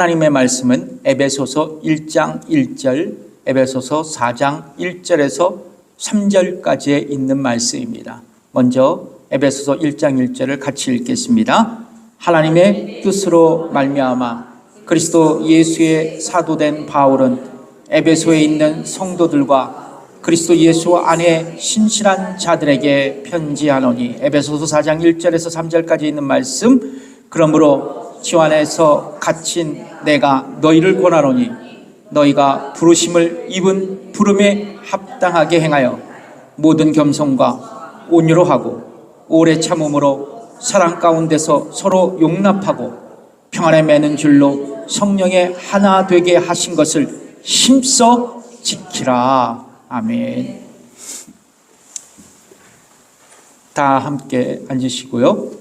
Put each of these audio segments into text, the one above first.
하나님의 말씀은 에베소서 1장 1절, 에베소서 4장 1절에서 3절까지에 있는 말씀입니다. 먼저 에베소서 1장 1절을 같이 읽겠습니다. 하나님의 뜻으로 말미암아 그리스도 예수의 사도된 바울은 에베소에 있는 성도들과 그리스도 예수 안에 신실한 자들에게 편지하노니, 에베소서 4장 1절에서 3절까지 있는 말씀. 그러므로 주 안에서 갇힌 내가 너희를 권하노니 너희가 부르심을 입은 부름에 합당하게 행하여 모든 겸손과 온유로 하고 오래 참음으로 사랑 가운데서 서로 용납하고 평안에 매는 줄로 성령의 하나 되게 하신 것을 힘써 지키라. 아멘. 다 함께 앉으시고요.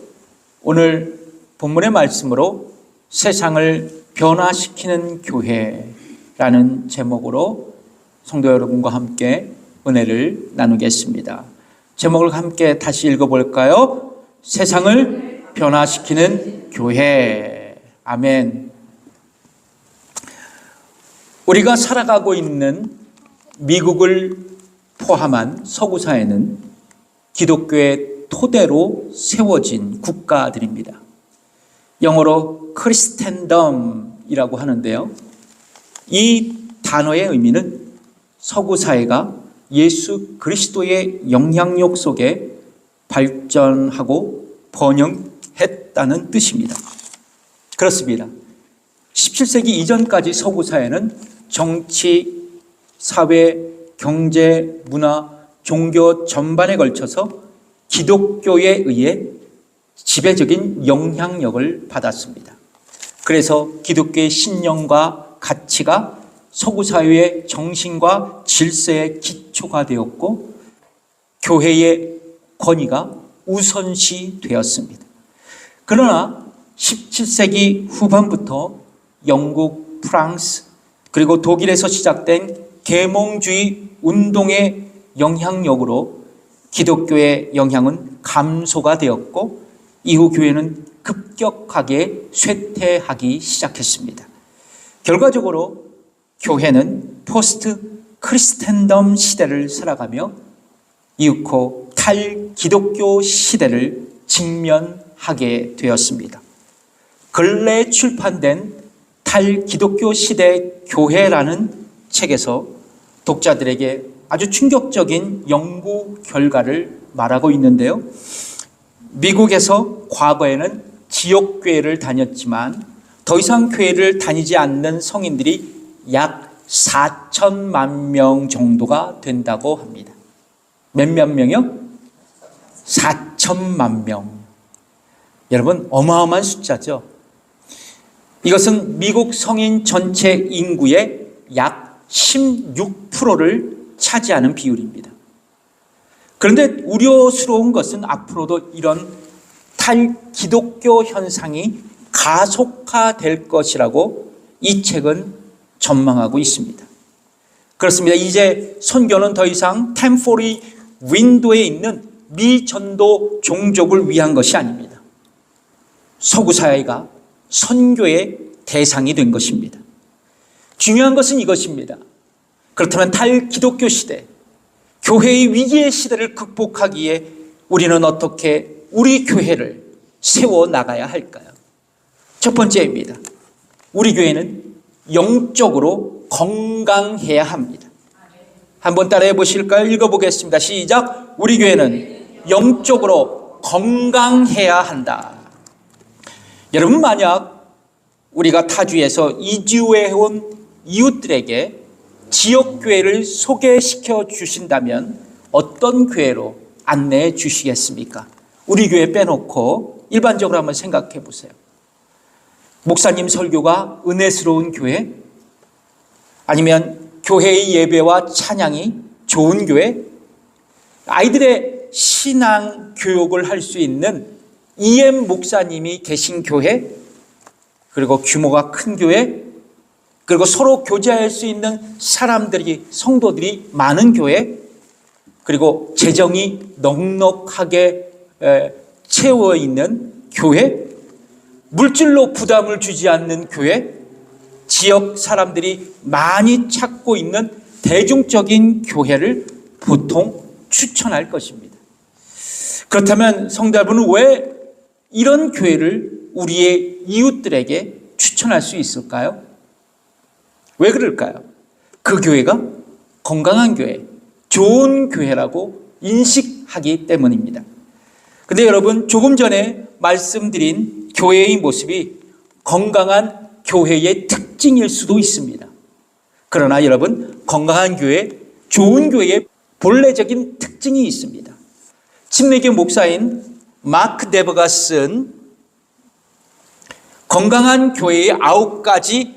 오늘 본문의 말씀으로 세상을 변화시키는 교회라는 제목으로 성도 여러분과 함께 은혜를 나누겠습니다. 제목을 함께 다시 읽어볼까요? 세상을 변화시키는 교회. 아멘. 우리가 살아가고 있는 미국을 포함한 서구사회는 기독교의 토대로 세워진 국가들입니다. 영어로 크리스텐덤이라고 하는데요. 이 단어의 의미는 서구사회가 예수 그리스도의 영향력 속에 발전하고 번영했다는 뜻입니다. 그렇습니다. 17세기 이전까지 서구사회는 정치, 사회, 경제, 문화, 종교 전반에 걸쳐서 기독교에 의해 지배적인 영향력을 받았습니다. 그래서 기독교의 신념과 가치가 서구사회의 정신과 질서의 기초가 되었고 교회의 권위가 우선시 되었습니다. 그러나 17세기 후반부터 영국, 프랑스, 그리고 독일에서 시작된 계몽주의 운동의 영향력으로 기독교의 영향은 감소가 되었고 이후 교회는 급격하게 쇠퇴하기 시작했습니다. 결과적으로 교회는 포스트 크리스텐덤 시대를 살아가며 이윽고 탈기독교 시대를 직면하게 되었습니다. 근래 출판된 탈기독교 시대 교회라는 책에서 독자들에게 아주 충격적인 연구 결과를 말하고 있는데요. 미국에서 과거에는 지역교회를 다녔지만 더 이상 교회를 다니지 않는 성인들이 약 4천만 명 정도가 된다고 합니다. 몇몇 명이요? 4천만 명. 여러분, 어마어마한 숫자죠. 이것은 미국 성인 전체 인구의 약 16%를 차지하는 비율입니다. 그런데 우려스러운 것은 앞으로도 이런 탈기독교 현상이 가속화될 것이라고 이 책은 전망하고 있습니다. 그렇습니다. 이제 선교는 더 이상 템포리 윈도에 있는 미전도 종족을 위한 것이 아닙니다. 서구사회가 선교의 대상이 된 것입니다. 중요한 것은 이것입니다. 그렇다면 탈기독교 시대, 교회의 위기의 시대를 극복하기에 우리는 어떻게 우리 교회를 세워나가야 할까요? 첫 번째입니다. 우리 교회는 영적으로 건강해야 합니다. 한번 따라해 보실까요? 읽어보겠습니다. 시작. 우리 교회는 영적으로 건강해야 한다. 여러분, 만약 우리가 타주에서 이주해온 이웃들에게 지역교회를 소개시켜 주신다면 어떤 교회로 안내해 주시겠습니까? 우리 교회 빼놓고 일반적으로 한번 생각해 보세요. 목사님 설교가 은혜스러운 교회? 아니면 교회의 예배와 찬양이 좋은 교회? 아이들의 신앙 교육을 할 수 있는 EM 목사님이 계신 교회? 그리고 규모가 큰 교회? 그리고 서로 교제할 수 있는 사람들이, 성도들이 많은 교회? 그리고 재정이 넉넉하게 채워 있는 교회? 물질로 부담을 주지 않는 교회? 지역 사람들이 많이 찾고 있는 대중적인 교회를 보통 추천할 것입니다. 그렇다면 성도 여러분은 왜 이런 교회를 우리의 이웃들에게 추천할 수 있을까요? 왜 그럴까요? 그 교회가 건강한 교회, 좋은 교회라고 인식하기 때문입니다. 근데 여러분, 조금 전에 말씀드린 교회의 모습이 건강한 교회의 특징일 수도 있습니다. 그러나 여러분, 건강한 교회, 좋은 교회의 본래적인 특징이 있습니다. 침례교 목사인 마크 데버가 쓴 건강한 교회의 9가지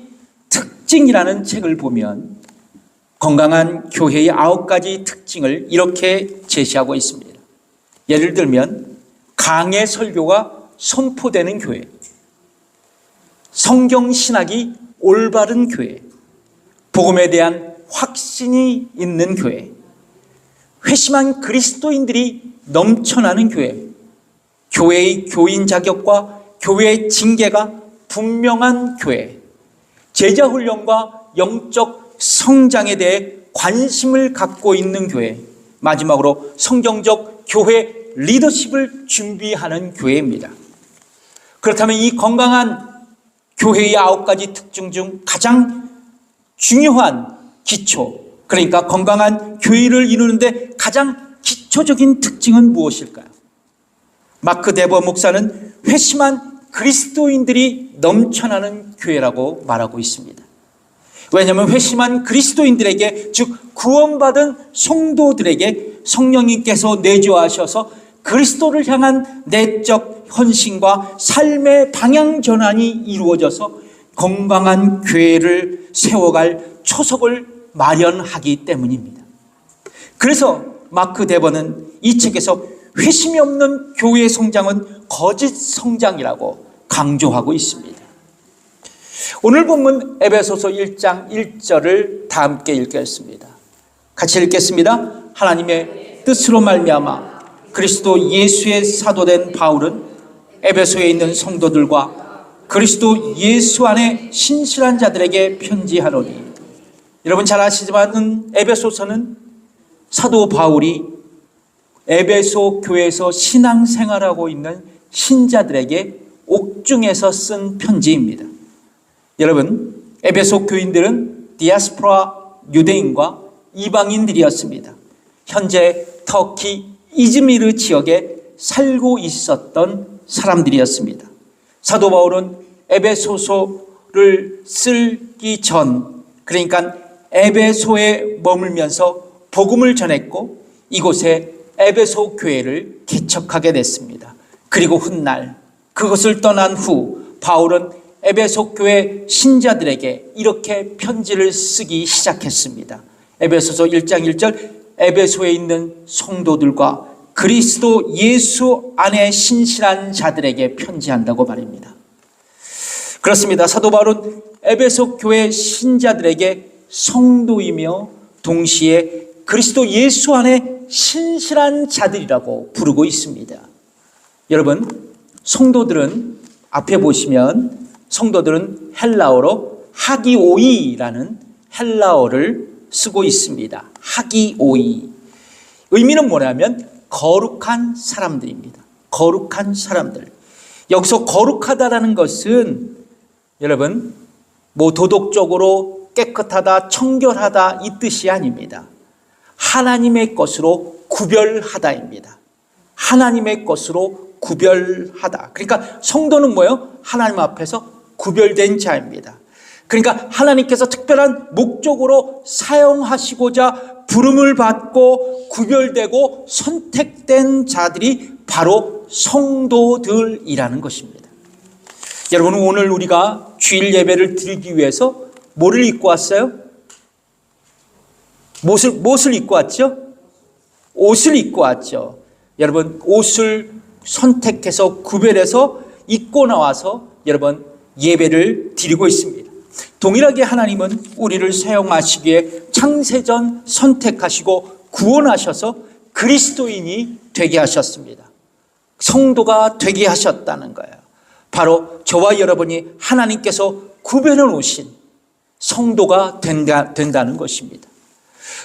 특징이라는 책을 보면 건강한 교회의 9가지 특징을 이렇게 제시하고 있습니다. 예를 들면 강해 설교가 선포되는 교회, 성경 신학이 올바른 교회, 복음에 대한 확신이 있는 교회, 회심한 그리스도인들이 넘쳐나는 교회, 교회의 교인 자격과 교회의 징계가 분명한 교회, 제자 훈련과 영적 성장에 대해 관심을 갖고 있는 교회, 마지막으로 성경적 교회 리더십을 준비하는 교회입니다. 그렇다면 이 건강한 교회의 9가지 특징 중 가장 중요한 기초, 그러니까 건강한 교회를 이루는데 가장 기초적인 특징은 무엇일까요? 마크 데버 목사는 회심한 그리스도인들이 넘쳐나는 교회라고 말하고 있습니다. 왜냐하면 회심한 그리스도인들에게, 즉 구원받은 성도들에게 성령님께서 내주하셔서 그리스도를 향한 내적 헌신과 삶의 방향 전환이 이루어져서 건강한 교회를 세워갈 초석을 마련하기 때문입니다. 그래서 마크 데버는 이 책에서 회심이 없는 교회 성장은 거짓 성장이라고 강조하고 있습니다. 오늘 본문 에베소서 1장 1절을 다 함께 읽겠습니다. 같이 읽겠습니다. 하나님의 뜻으로 말미암아 그리스도 예수의 사도된 바울은 에베소에 있는 성도들과 그리스도 예수 안에 신실한 자들에게 편지하노니. 여러분 잘 아시지만 에베소서는 사도 바울이 에베소 교회에서 신앙생활하고 있는 신자들에게 옥중에서 쓴 편지입니다. 여러분, 에베소 교인들은 디아스포라 유대인과 이방인들이었습니다. 현재 터키 이즈미르 지역에 살고 있었던 사람들이었습니다. 사도 바울은 에베소서를 쓰기 전, 그러니까 에베소에 머물면서 복음을 전했고 이곳에 에베소 교회를 개척하게 됐습니다. 그리고 훗날 그것을 떠난 후 바울은 에베소 교회 신자들에게 이렇게 편지를 쓰기 시작했습니다. 에베소서 1장 1절, 에베소에 있는 성도들과 그리스도 예수 안에 신실한 자들에게 편지한다고 말입니다. 그렇습니다. 사도 바울은 에베소 교회 신자들에게 성도이며 동시에 그리스도 예수 안에 신실한 자들이라고 부르고 있습니다. 여러분, 성도들은 앞에 보시면 성도들은 헬라어로 하기오이라는 헬라어를 쓰고 있습니다. 하기오이. 의미는 뭐냐면 거룩한 사람들입니다. 거룩한 사람들. 여기서 거룩하다라는 것은 여러분 뭐 도덕적으로 깨끗하다, 청결하다 이 뜻이 아닙니다. 하나님의 것으로 구별하다입니다. 하나님의 것으로 구별하다. 그러니까 성도는 뭐예요? 하나님 앞에서 구별된 자입니다. 그러니까 하나님께서 특별한 목적으로 사용하시고자 부름을 받고 구별되고 선택된 자들이 바로 성도들이라는 것입니다. 여러분, 오늘 우리가 주일 예배를 드리기 위해서 뭐를 입고 왔어요? 무엇을 입고 왔죠? 옷을 입고 왔죠. 여러분, 옷을 선택해서 구별해서 입고 나와서 여러분 예배를 드리고 있습니다. 동일하게 하나님은 우리를 사용하시기에 창세전 선택하시고 구원하셔서 그리스도인이 되게 하셨습니다. 성도가 되게 하셨다는 거예요. 바로 저와 여러분이 하나님께서 구별해 놓으신 성도가 된다는 것입니다.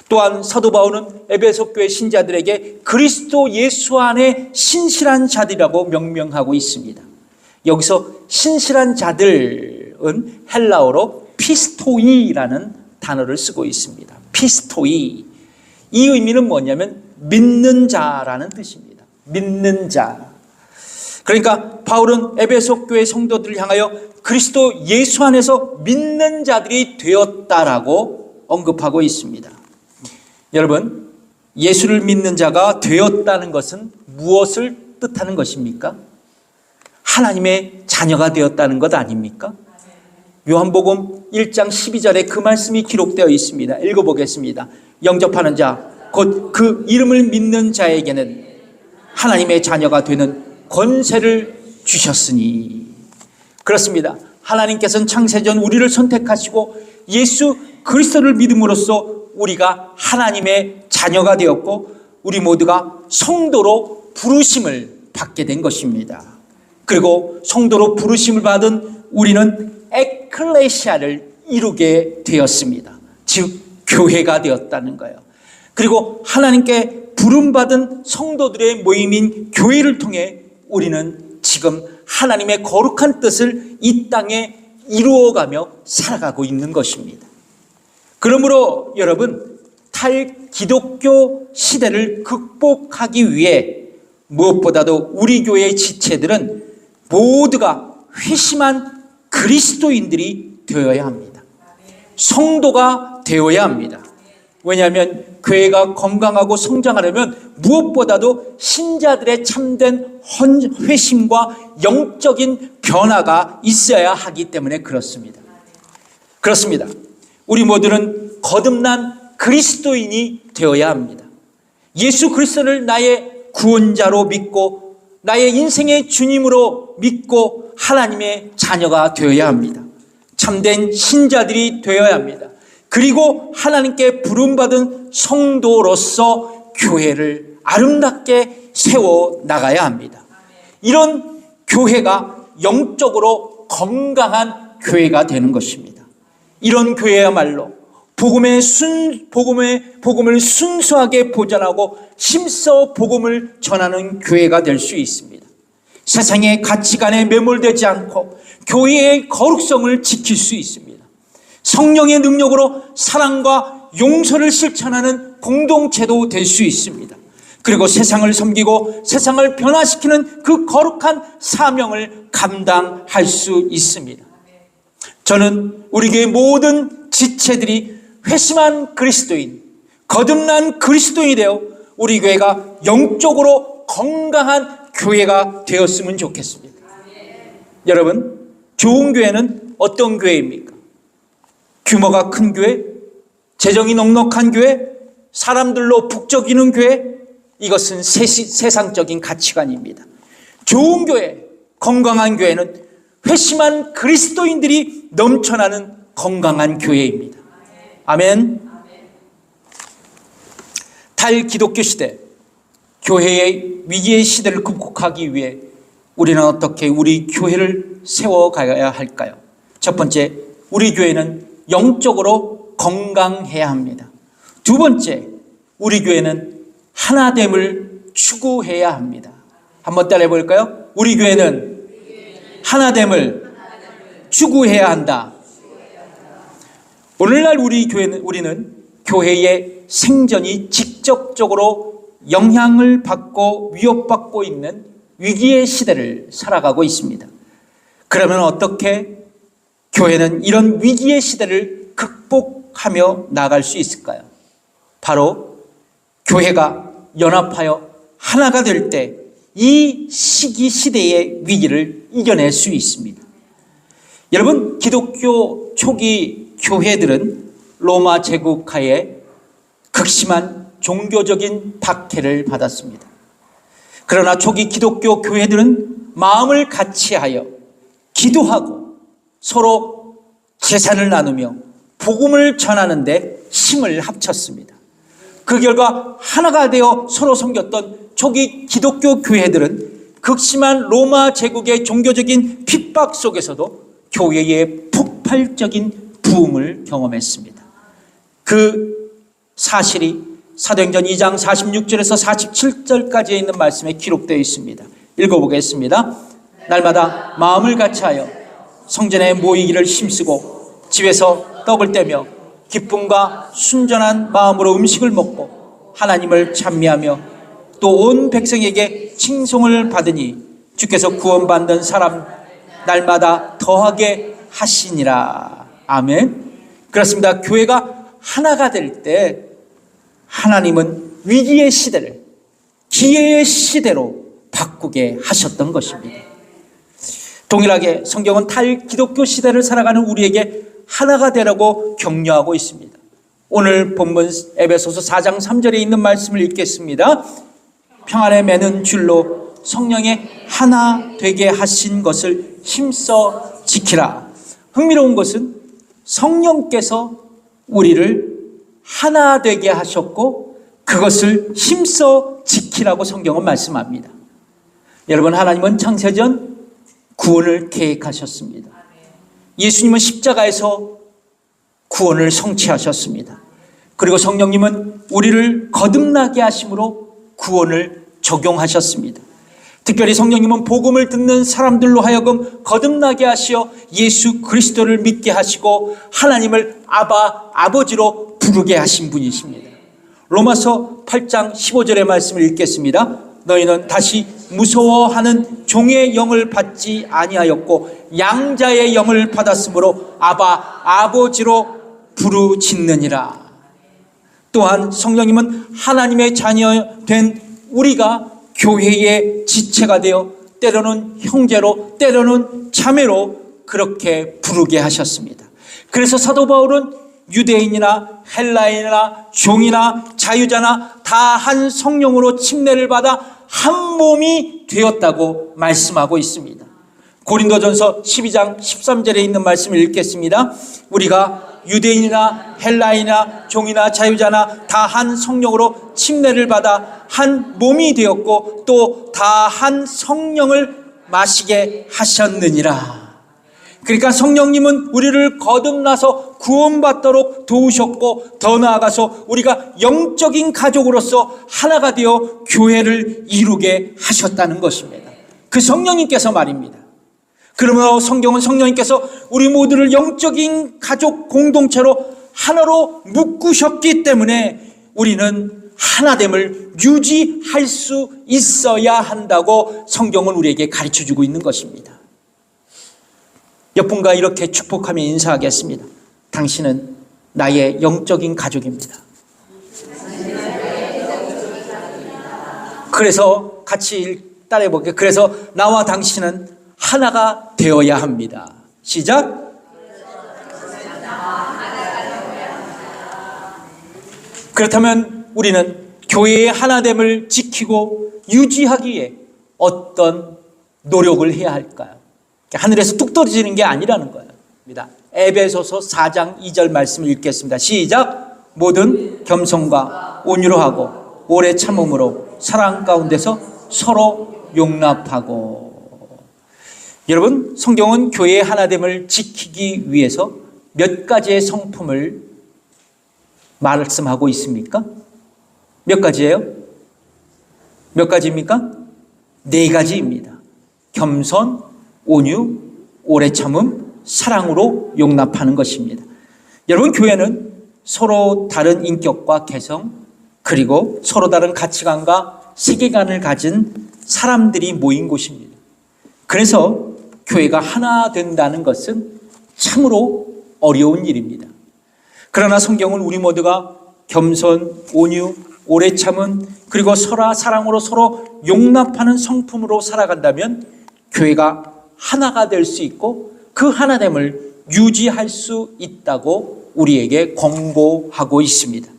또한 사도 바울은 에베소 교회 신자들에게 그리스도 예수 안에 신실한 자들이라고 명명하고 있습니다. 여기서 신실한 자들은 헬라어로 피스토이라는 단어를 쓰고 있습니다. 피스토이. 이 의미는 뭐냐면 믿는 자라는 뜻입니다. 믿는 자. 그러니까 바울은 에베소 교회 성도들을 향하여 그리스도 예수 안에서 믿는 자들이 되었다라고 언급하고 있습니다. 여러분, 예수를 믿는 자가 되었다는 것은 무엇을 뜻하는 것입니까? 하나님의 자녀가 되었다는 것 아닙니까? 요한복음 1장 12절에 그 말씀이 기록되어 있습니다. 읽어보겠습니다. 영접하는 자, 곧 그 이름을 믿는 자에게는 하나님의 자녀가 되는 권세를 주셨으니. 그렇습니다. 하나님께서는 창세전 우리를 선택하시고 예수 그리스도를 믿음으로써 우리가 하나님의 자녀가 되었고 우리 모두가 성도로 부르심을 받게 된 것입니다. 그리고 성도로 부르심을 받은 우리는 에클레시아를 이루게 되었습니다. 즉 교회가 되었다는 거예요. 그리고 하나님께 부름받은 성도들의 모임인 교회를 통해 우리는 지금 하나님의 거룩한 뜻을 이 땅에 이루어가며 살아가고 있는 것입니다. 그러므로 여러분, 탈기독교 시대를 극복하기 위해 무엇보다도 우리 교회의 지체들은 모두가 회심한 그리스도인들이 되어야 합니다. 성도가 되어야 합니다. 왜냐하면 교회가 건강하고 성장하려면 무엇보다도 신자들의 참된 회심과 영적인 변화가 있어야 하기 때문에 그렇습니다. 그렇습니다. 우리 모두는 거듭난 그리스도인이 되어야 합니다. 예수 그리스도를 나의 구원자로 믿고 나의 인생의 주님으로 믿고 하나님의 자녀가 되어야 합니다. 참된 신자들이 되어야 합니다. 그리고 하나님께 부름받은 성도로서 교회를 아름답게 세워나가야 합니다. 이런 교회가 영적으로 건강한 교회가 되는 것입니다. 이런 교회야말로 복음을 순수하게 보존하고 힘써 복음을 전하는 교회가 될 수 있습니다. 세상의 가치관에 매몰되지 않고 교회의 거룩성을 지킬 수 있습니다. 성령의 능력으로 사랑과 용서를 실천하는 공동체도 될 수 있습니다. 그리고 세상을 섬기고 세상을 변화시키는 그 거룩한 사명을 감당할 수 있습니다. 저는 우리 교회 모든 지체들이 회심한 그리스도인, 거듭난 그리스도인이 되어 우리 교회가 영적으로 건강한 교회가 되었으면 좋겠습니다. 여러분, 좋은 교회는 어떤 교회입니까? 규모가 큰 교회, 재정이 넉넉한 교회, 사람들로 북적이는 교회, 이것은 세상적인 가치관입니다. 좋은 교회, 건강한 교회는 회심한 그리스도인들이 넘쳐나는 건강한 교회입니다. 아멘. 탈기독교 시대, 교회의 위기의 시대를 극복하기 위해 우리는 어떻게 우리 교회를 세워가야 할까요? 첫 번째, 우리 교회는 영적으로 건강해야 합니다. 두 번째, 우리 교회는 하나됨을 추구해야 합니다. 한번 따라해 볼까요? 우리 교회는 하나됨을 추구해야 한다. 오늘날 우리는 교회의 생존이 직접적으로 영향을 받고 위협받고 있는 위기의 시대를 살아가고 있습니다. 그러면 어떻게 교회는 이런 위기의 시대를 극복하며 나갈 수 있을까요? 바로 교회가 연합하여 하나가 될 때 이 시대의 위기를 이겨낼 수 있습니다. 여러분, 기독교 초기 교회들은 로마 제국하에 극심한 종교적인 박해를 받았습니다. 그러나 초기 기독교 교회들은 마음을 같이하여 기도하고 서로 재산을 나누며 복음을 전하는 데 힘을 합쳤습니다. 그 결과 하나가 되어 서로 섬겼던 초기 기독교 교회들은 극심한 로마 제국의 종교적인 핍박 속에서도 교회의 폭발적인 부흥을 경험했습니다. 그 사실이 사도행전 2장 46절에서 47절까지에 있는 말씀에 기록되어 있습니다. 읽어보겠습니다. 날마다 마음을 같이하여 성전에 모이기를 힘쓰고 집에서 떡을 떼며 기쁨과 순전한 마음으로 음식을 먹고 하나님을 찬미하며 또 온 백성에게 칭송을 받으니 주께서 구원받는 사람 날마다 더하게 하시니라. 아멘. 그렇습니다. 교회가 하나가 될 때 하나님은 위기의 시대를 기회의 시대로 바꾸게 하셨던 것입니다. 동일하게 성경은 탈기독교 시대를 살아가는 우리에게 하나가 되라고 격려하고 있습니다. 오늘 본문 에베소서 4장 3절에 있는 말씀을 읽겠습니다. 평안에 매는 줄로 성령의 하나 되게 하신 것을 힘써 지키라. 흥미로운 것은 성령께서 우리를 하나 되게 하셨고 그것을 힘써 지키라고 성경은 말씀합니다. 여러분, 하나님은 창세전 구원을 계획하셨습니다. 예수님은 십자가에서 구원을 성취하셨습니다. 그리고 성령님은 우리를 거듭나게 하심으로 구원을 적용하셨습니다. 특별히 성령님은 복음을 듣는 사람들로 하여금 거듭나게 하시어 예수 그리스도를 믿게 하시고 하나님을 아버지로 부르게 하신 분이십니다. 로마서 8장 15절의 말씀을 읽겠습니다. 너희는 다시 무서워하는 종의 영을 받지 아니하였고 양자의 영을 받았으므로 아버지로 부르짖느니라. 또한 성령님은 하나님의 자녀된 우리가 교회의 지체가 되어 때로는 형제로 때로는 자매로 그렇게 부르게 하셨습니다. 그래서 사도 바울은 유대인이나 헬라인이나 종이나 자유자나 다 한 성령으로 침례를 받아 한 몸이 되었다고 말씀하고 있습니다. 고린도전서 12장 13절에 있는 말씀을 읽겠습니다. 우리가 유대인이나 헬라인이나 종이나 자유자나 다 한 성령으로 침례를 받아 한 몸이 되었고 또 다 한 성령을 마시게 하셨느니라. 그러니까 성령님은 우리를 거듭나서 구원받도록 도우셨고 더 나아가서 우리가 영적인 가족으로서 하나가 되어 교회를 이루게 하셨다는 것입니다. 그 성령님께서 말입니다. 그러므로 성경은 성령님께서 우리 모두를 영적인 가족 공동체로 하나로 묶으셨기 때문에 우리는 하나됨을 유지할 수 있어야 한다고 성경은 우리에게 가르쳐주고 있는 것입니다. 옆분과 이렇게 축복하며 인사하겠습니다. 당신은 나의 영적인 가족입니다. 그래서 같이 따라해볼게요. 그래서 나와 당신은 하나가 되어야 합니다. 시작. 그렇다면 우리는 교회의 하나됨을 지키고 유지하기 위해 어떤 노력을 해야 할까요? 하늘에서 뚝 떨어지는 게 아니라는 거예요. 에베소서 4장 2절 말씀을 읽겠습니다. 시작. 모든 겸손과 온유로 하고 오래 참음으로 사랑 가운데서 서로 용납하고. 여러분, 성경은 교회의 하나됨을 지키기 위해서 몇 가지의 성품을 말씀하고 있습니까? 몇 가지예요? 몇 가지입니까? 4가지입니다. 겸손, 온유, 오래 참음, 사랑으로 용납하는 것입니다. 여러분, 교회는 서로 다른 인격과 개성 그리고 서로 다른 가치관과 세계관을 가진 사람들이 모인 곳입니다. 그래서 교회가 하나 된다는 것은 참으로 어려운 일입니다. 그러나 성경은 우리 모두가 겸손, 온유, 오래 참은 그리고 서로 사랑으로 서로 용납하는 성품으로 살아간다면 교회가 하나가 될 수 있고 그 하나됨을 유지할 수 있다고 우리에게 권고하고 있습니다.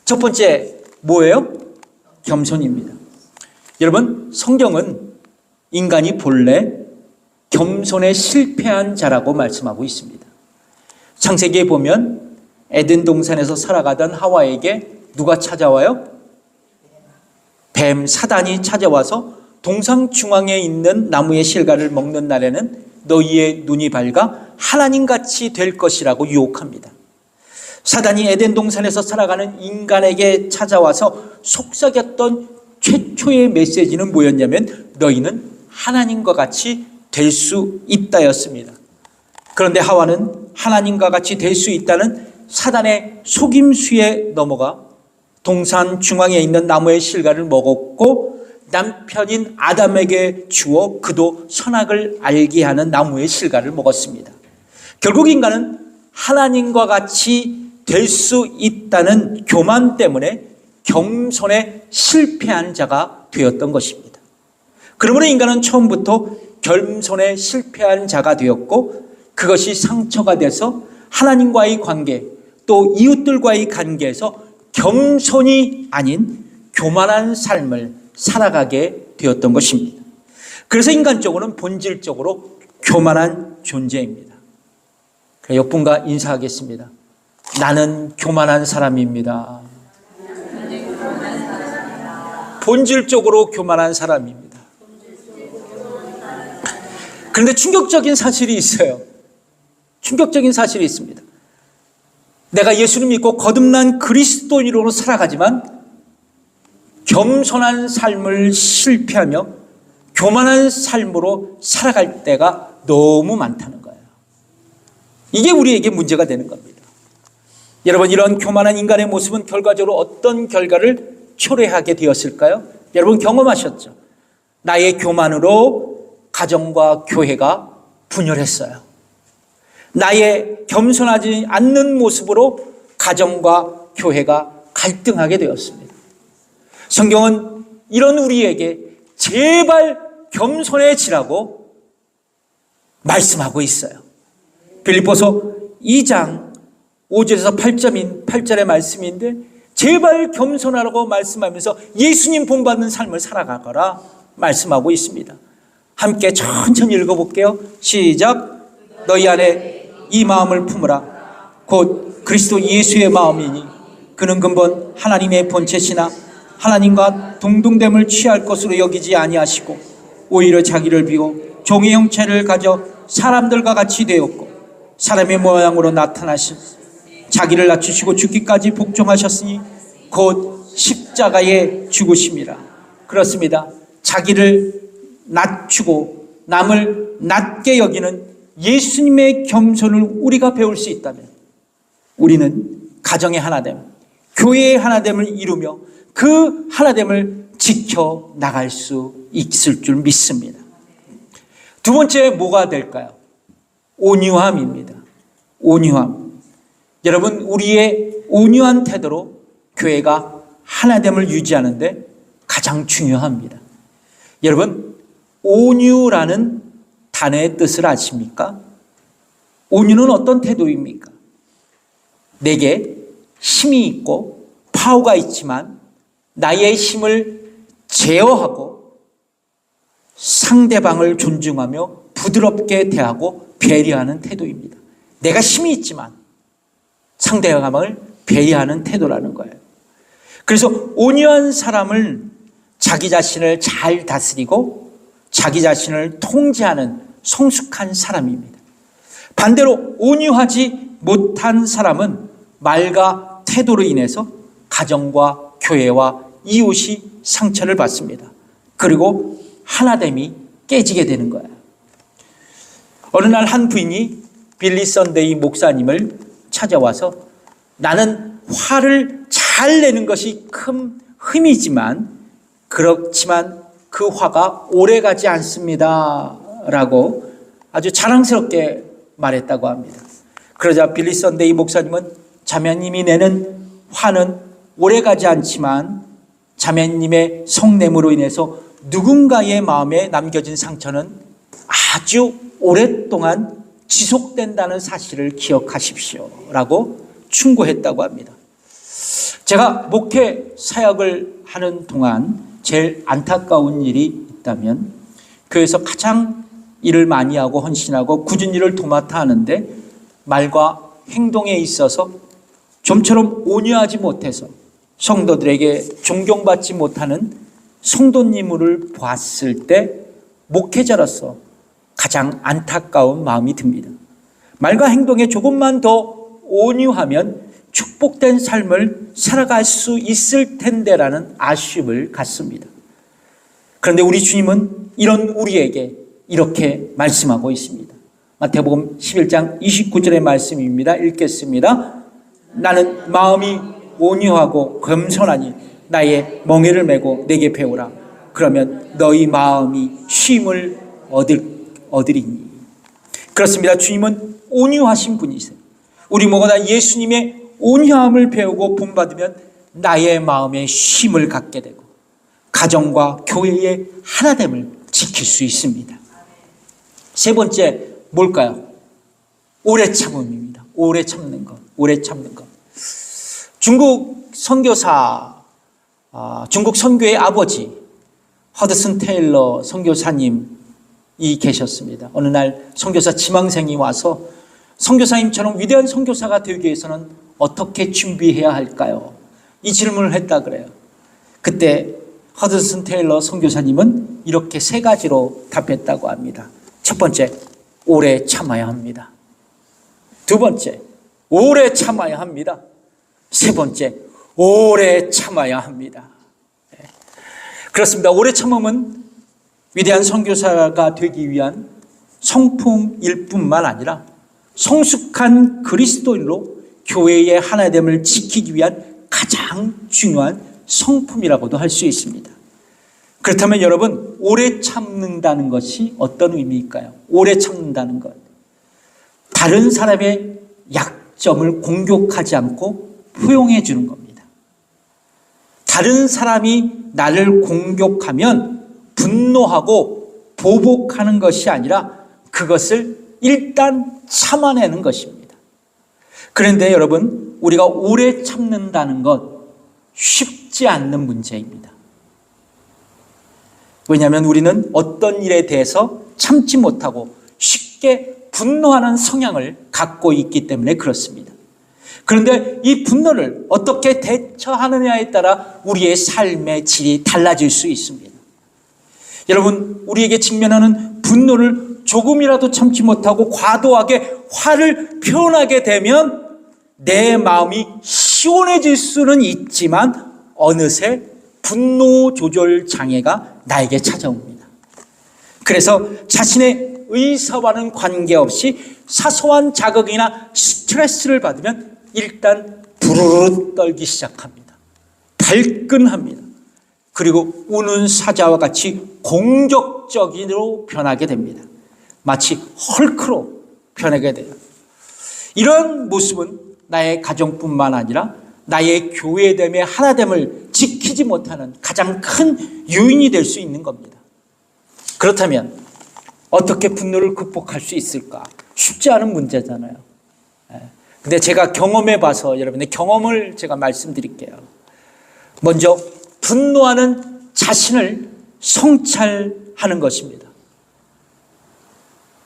첫 번째 뭐예요? 겸손입니다. 여러분, 성경은 인간이 본래 겸손에 실패한 자라고 말씀하고 있습니다. 창세기에 보면 에덴 동산에서 살아가던 하와에게 누가 찾아와요? 뱀 사단이 찾아와서 동상 중앙에 있는 나무의 실과를 먹는 날에는 너희의 눈이 밝아 하나님같이 될 것이라고 유혹합니다. 사단이 에덴 동산에서 살아가는 인간에게 찾아와서 속삭였던 최초의 메시지는 뭐였냐면 너희는 하나님과 같이 될 수 있다였습니다. 그런데 하와는 하나님과 같이 될 수 있다는 사단의 속임수에 넘어가 동산 중앙에 있는 나무의 실과를 먹었고 남편인 아담에게 주어 그도 선악을 알게 하는 나무의 실과를 먹었습니다. 결국 인간은 하나님과 같이 될 수 있다는 교만 때문에 겸손에 실패한 자가 되었던 것입니다. 그러므로 인간은 처음부터 겸손에 실패한 자가 되었고 그것이 상처가 돼서 하나님과의 관계 또 이웃들과의 관계에서 겸손이 아닌 교만한 삶을 살아가게 되었던 것입니다. 그래서 인간적으로는 본질적으로 교만한 존재입니다. 옆분과 인사하겠습니다. 나는 교만한 사람입니다. 본질적으로 교만한 사람입니다. 그런데 충격적인 사실이 있어요. 충격적인 사실이 있습니다. 내가 예수를 믿고 거듭난 그리스도인으로 살아가지만 겸손한 삶을 실패하며 교만한 삶으로 살아갈 때가 너무 많다는 거예요. 이게 우리에게 문제가 되는 겁니다. 여러분, 이런 교만한 인간의 모습은 결과적으로 어떤 결과를 초래하게 되었을까요? 여러분 경험하셨죠? 나의 교만으로 가정과 교회가 분열했어요. 나의 겸손하지 않는 모습으로 가정과 교회가 갈등하게 되었습니다. 성경은 이런 우리에게 제발 겸손해지라고 말씀하고 있어요. 빌립보서 2장 5절에서 8절의 말씀인데 제발 겸손하라고 말씀하면서 예수님 본받는 삶을 살아가거라 말씀하고 있습니다. 함께 천천히 읽어볼게요. 시작. 너희 안에 이 마음을 품으라. 곧 그리스도 예수의 마음이니 그는 근본 하나님의 본체시나 하나님과 동등됨을 취할 것으로 여기지 아니하시고 오히려 자기를 비고 종의 형체를 가져 사람들과 같이 되었고 사람의 모양으로 나타나신 자기를 낮추시고 죽기까지 복종하셨으니 곧 십자가에 죽으심이라. 그렇습니다. 자기를 낮추고 남을 낮게 여기는 예수님의 겸손을 우리가 배울 수 있다면 우리는 가정의 하나됨, 교회의 하나됨을 이루며 그 하나됨을 지켜나갈 수 있을 줄 믿습니다. 두 번째 뭐가 될까요? 온유함입니다. 온유함. 여러분, 우리의 온유한 태도로 교회가 하나됨을 유지하는데 가장 중요합니다. 여러분, 온유라는 단어의 뜻을 아십니까? 온유는 어떤 태도입니까? 내게 힘이 있고 파워가 있지만 나의 힘을 제어하고 상대방을 존중하며 부드럽게 대하고 배려하는 태도입니다. 내가 힘이 있지만 상대방을 배려하는 태도라는 거예요. 그래서 온유한 사람을 자기 자신을 잘 다스리고 자기 자신을 통제하는 성숙한 사람입니다. 반대로 온유하지 못한 사람은 말과 태도로 인해서 가정과 교회와 이웃이 상처를 받습니다. 그리고 하나됨이 깨지게 되는 거예요. 어느 날 한 부인이 빌리 선데이 목사님을 찾아와서 나는 화를 잘 내는 것이 큰 힘이지만 그렇지만 그 화가 오래가지 않습니다 라고 아주 자랑스럽게 말했다고 합니다. 그러자 빌리 선데이 목사님은 자매님이 내는 화는 오래가지 않지만 자매님의 성냄으로 인해서 누군가의 마음에 남겨진 상처는 아주 오랫동안 지속된다는 사실을 기억하십시오 라고 충고했다고 합니다. 제가 목회 사역을 하는 동안 제일 안타까운 일이 있다면 교회에서 가장 일을 많이 하고 헌신하고 굳은 일을 도맡아 하는데 말과 행동에 있어서 좀처럼 온유하지 못해서 성도들에게 존경받지 못하는 성도님을 봤을 때 목회자로서 가장 안타까운 마음이 듭니다. 말과 행동에 조금만 더 온유하면 축복된 삶을 살아갈 수 있을 텐데라는 아쉬움을 갖습니다. 그런데 우리 주님은 이런 우리에게 이렇게 말씀하고 있습니다. 마태복음 11장 29절의 말씀입니다. 읽겠습니다. 나는 마음이 온유하고 겸손하니 나의 멍에를 메고 내게 배우라. 그러면 너희 마음이 쉼을 얻으리니. 그렇습니다. 주님은 온유하신 분이세요. 우리 모두가 예수님의 온유함을 배우고 본받으면 나의 마음에 쉼을 갖게 되고 가정과 교회의 하나됨을 지킬 수 있습니다. 세 번째 뭘까요? 오래 참음입니다. 오래 참는 것. 오래 참는 것. 중국 선교사, 중국 선교의 아버지 허드슨 테일러 선교사님이 계셨습니다. 어느 날 선교사 지망생이 와서 선교사님처럼 위대한 선교사가 되기 위해서는 어떻게 준비해야 할까요? 이 질문을 했다 그래요. 그때 허드슨 테일러 선교사님은 이렇게 세 가지로 답했다고 합니다. 첫 번째, 오래 참아야 합니다. 두 번째, 오래 참아야 합니다. 세 번째, 오래 참아야 합니다. 그렇습니다. 오래 참음은 위대한 선교사가 되기 위한 성품일 뿐만 아니라 성숙한 그리스도인으로 교회의 하나됨을 지키기 위한 가장 중요한 성품이라고도 할 수 있습니다. 그렇다면 여러분, 오래 참는다는 것이 어떤 의미일까요? 오래 참는다는 것. 다른 사람의 약점을 공격하지 않고 포용해 주는 겁니다. 다른 사람이 나를 공격하면 분노하고 보복하는 것이 아니라 그것을 일단 참아내는 것입니다. 그런데 여러분, 우리가 오래 참는다는 것 쉽지 않는 문제입니다. 왜냐하면 우리는 어떤 일에 대해서 참지 못하고 쉽게 분노하는 성향을 갖고 있기 때문에 그렇습니다. 그런데 이 분노를 어떻게 대처하느냐에 따라 우리의 삶의 질이 달라질 수 있습니다. 여러분, 우리에게 직면하는 분노를 조금이라도 참지 못하고 과도하게 화를 표현하게 되면 내 마음이 시원해질 수는 있지만 어느새 분노 조절 장애가 나에게 찾아옵니다. 그래서 자신의 의사와는 관계없이 사소한 자극이나 스트레스를 받으면 일단 부르르 떨기 시작합니다. 발끈합니다. 그리고 우는 사자와 같이 공격적으로 변하게 됩니다. 마치 헐크로 변하게 돼요. 이런 모습은 나의 가정뿐만 아니라 나의 교회됨의 하나됨을 지키지 못하는 가장 큰 요인이 될 수 있는 겁니다. 그렇다면 어떻게 분노를 극복할 수 있을까? 쉽지 않은 문제잖아요. 근데 제가 경험해 봐서 여러분의 경험을 제가 말씀드릴게요. 먼저 분노하는 자신을 성찰하는 것입니다.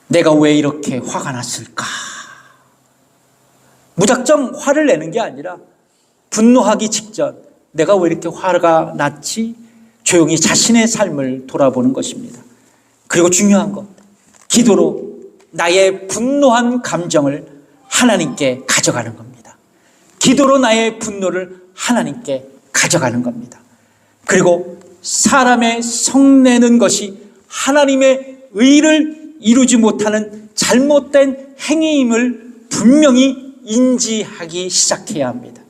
내가 왜 이렇게 화가 났을까? 무작정 화를 내는 게 아니라 분노하기 직전 내가 왜 이렇게 화가 났지? 조용히 자신의 삶을 돌아보는 것입니다. 그리고 중요한 것, 기도로 나의 분노한 감정을 하나님께 가져가는 겁니다. 기도로 나의 분노를 하나님께 가져가는 겁니다. 그리고 사람의 성내는 것이 하나님의 의를 이루지 못하는 잘못된 행위임을 분명히 인지하기 시작해야 합니다.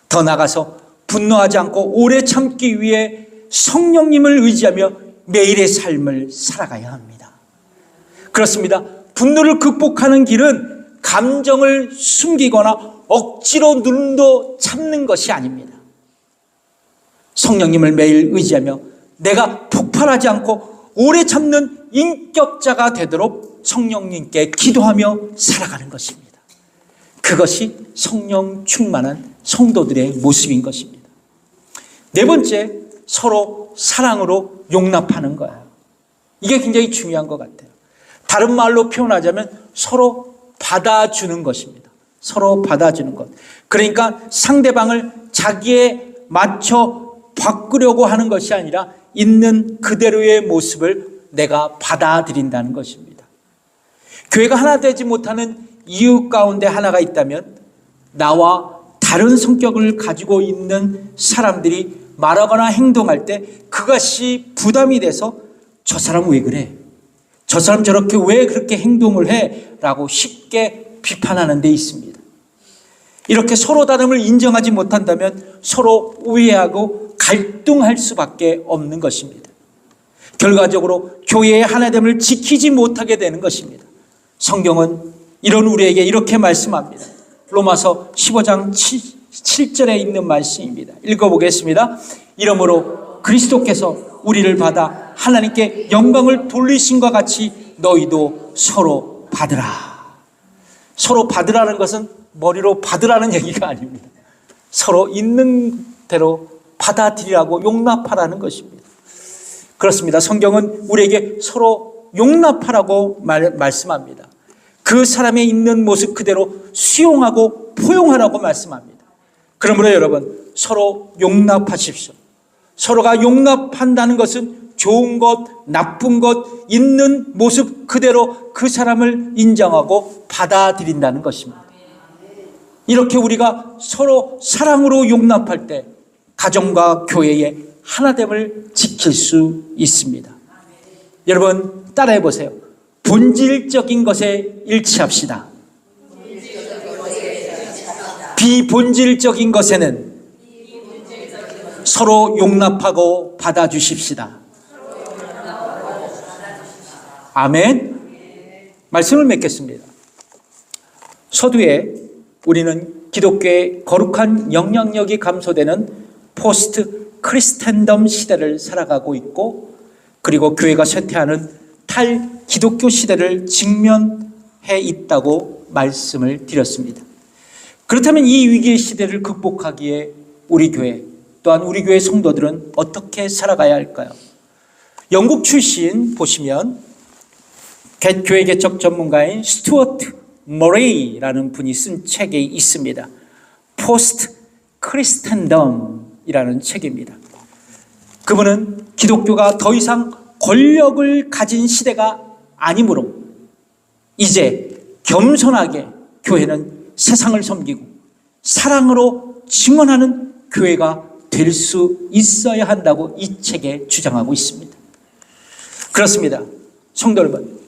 더 나아가서 분노하지 않고 오래 참기 위해 성령님을 의지하며 매일의 삶을 살아가야 합니다. 그렇습니다. 분노를 극복하는 길은 감정을 숨기거나 억지로 눈도 참는 것이 아닙니다. 성령님을 매일 의지하며 내가 폭발하지 않고 오래 참는 인격자가 되도록 성령님께 기도하며 살아가는 것입니다. 그것이 성령 충만한 성도들의 모습인 것입니다. 네 번째, 서로 사랑으로 용납하는 거예요. 이게 굉장히 중요한 것 같아요. 다른 말로 표현하자면 서로 받아주는 것입니다. 서로 받아주는 것. 그러니까 상대방을 자기에 맞춰 바꾸려고 하는 것이 아니라 있는 그대로의 모습을 내가 받아들인다는 것입니다. 교회가 하나 되지 못하는 이유 가운데 하나가 있다면 나와 다른 성격을 가지고 있는 사람들이 말하거나 행동할 때 그것이 부담이 돼서 저 사람 왜 그래? 저 사람 저렇게 왜 그렇게 행동을 해? 라고 쉽게 비판하는 데 있습니다. 이렇게 서로 다름을 인정하지 못한다면 서로 오해하고 갈등할 수밖에 없는 것입니다. 결과적으로 교회의 하나됨을 지키지 못하게 되는 것입니다. 성경은 이런 우리에게 이렇게 말씀합니다. 로마서 15장 7절에 있는 말씀입니다. 읽어보겠습니다. 이러므로 그리스도께서 우리를 받아 하나님께 영광을 돌리신과 같이 너희도 서로 받으라. 서로 받으라는 것은 머리로 받으라는 얘기가 아닙니다. 서로 있는 대로 받아들이라고 용납하라는 것입니다. 그렇습니다. 성경은 우리에게 서로 용납하라고 말씀합니다. 그 사람의 있는 모습 그대로 수용하고 포용하라고 말씀합니다. 그러므로 여러분, 서로 용납하십시오. 서로가 용납한다는 것은 좋은 것, 나쁜 것, 있는 모습 그대로 그 사람을 인정하고 받아들인다는 것입니다. 이렇게 우리가 서로 사랑으로 용납할 때 가정과 교회의 하나됨을 지킬 수 있습니다. 여러분 따라해 보세요. 본질적인 것에 일치합시다. 비본질적인 것에는 서로 용납하고 받아주십시다. 아멘. 말씀을 맺겠습니다. 서두에 우리는 기독교의 거룩한 영향력이 감소되는 포스트 크리스텐덤 시대를 살아가고 있고, 그리고 교회가 쇠퇴하는 탈 기독교 시대를 직면해 있다고 말씀을 드렸습니다. 그렇다면 이 위기의 시대를 극복하기에 우리 교회, 또한 우리 교회 성도들은 어떻게 살아가야 할까요? 영국 출신 보시면 교회 개척 전문가인 스튜어트 머레이라는 분이 쓴 책이 있습니다. 포스트 크리스텐덤이라는 책입니다. 그분은 기독교가 더 이상 권력을 가진 시대가 아니므로 이제 겸손하게 교회는 세상을 섬기고 사랑으로 증언하는 교회가 될 수 있어야 한다고 이 책에 주장하고 있습니다. 그렇습니다. 성도 여러분,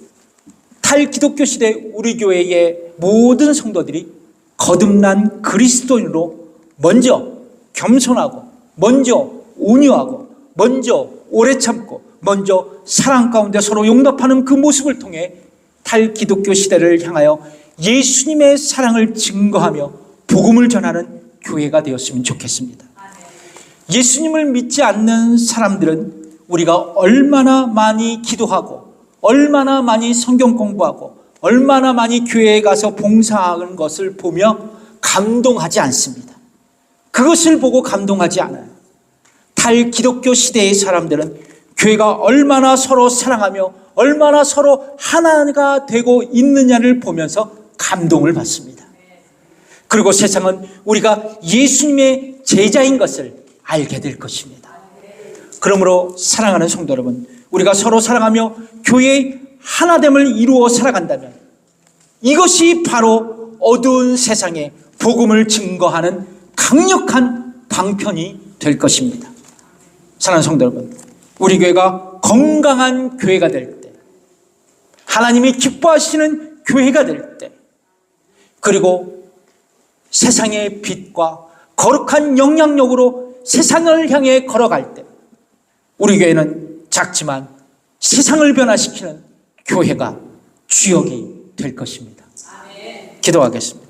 탈기독교 시대 우리 교회의 모든 성도들이 거듭난 그리스도인으로 먼저 겸손하고, 먼저 온유하고, 먼저 오래 참고, 먼저 사랑 가운데 서로 용납하는 그 모습을 통해 탈기독교 시대를 향하여 예수님의 사랑을 증거하며 복음을 전하는 교회가 되었으면 좋겠습니다. 예수님을 믿지 않는 사람들은 우리가 얼마나 많이 기도하고, 얼마나 많이 성경 공부하고, 얼마나 많이 교회에 가서 봉사하는 것을 보며 감동하지 않습니다. 그것을 보고 감동하지 않아요. 탈기독교 시대의 사람들은 교회가 얼마나 서로 사랑하며 얼마나 서로 하나가 되고 있느냐를 보면서 감동을 받습니다. 그리고 세상은 우리가 예수님의 제자인 것을 알게 될 것입니다. 그러므로 사랑하는 성도 여러분, 우리가 서로 사랑하며 교회의 하나됨을 이루어 살아간다면 이것이 바로 어두운 세상에 복음을 증거하는 강력한 방편이 될 것입니다. 사랑하는 성도 여러분, 우리 교회가 건강한 교회가 될 때, 하나님이 기뻐하시는 교회가 될 때, 그리고 세상의 빛과 거룩한 영향력으로 세상을 향해 걸어갈 때 우리 교회는 작지만 세상을 변화시키는 교회가 주역이 될 것입니다. 기도하겠습니다.